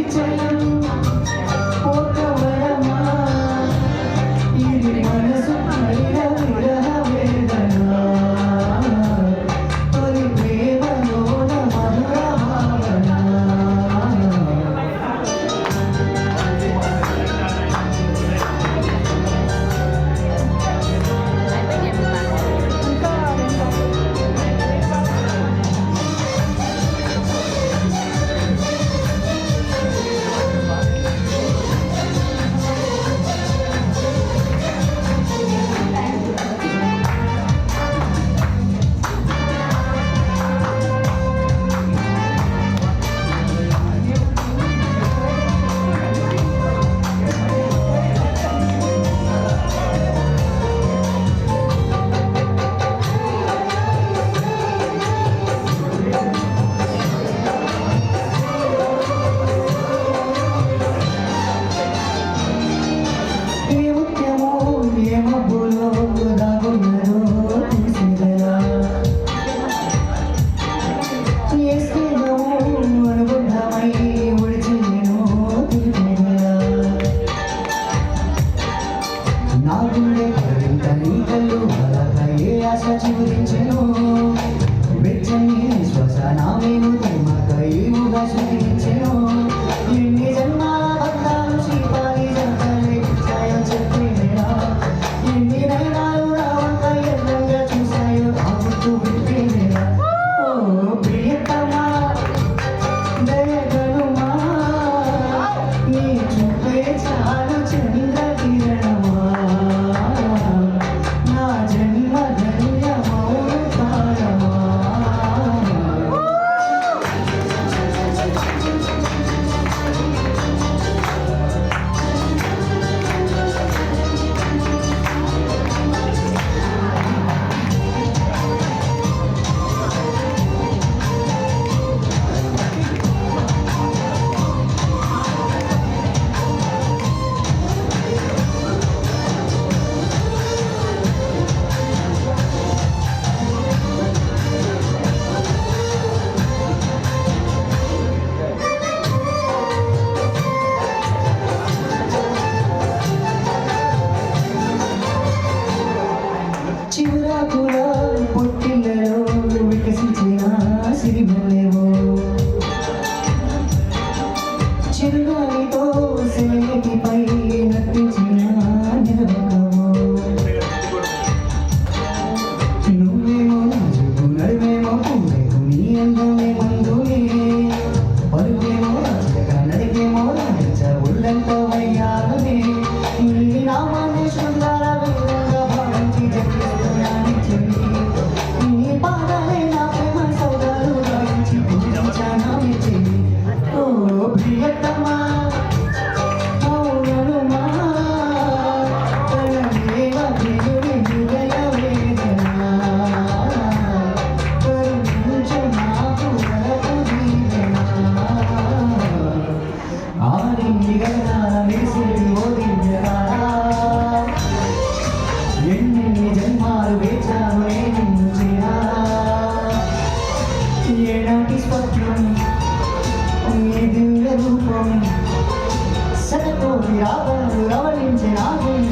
పరిచయం ఒక వరమా ఇది మనసు పైన విరహ వేదన తొలి ప్రేమలోన మధుర భావన చివురాకుల పొట్టిళ్ళలో వికసించిన సిరిమల్లెవో చిరుగాలితో సెలగిపై నర్తించిన నిలవకవో నువ్వేమో నాజుకు నడుమేమో పూరేకు నీ అందమే మందులే పలుకేమో రాజగా నడికేమో రాజ ఉల్లంత వయ్యాలనే నీ నామాన్ని శృంగార వేదంగా భావించి ఎన్ని జన్మాలు వేచాను నేను చేరా ఏనాటి స్వప్నం నీ దివ్య రూపం సతకోటి రాగలు రవళించే నాగుని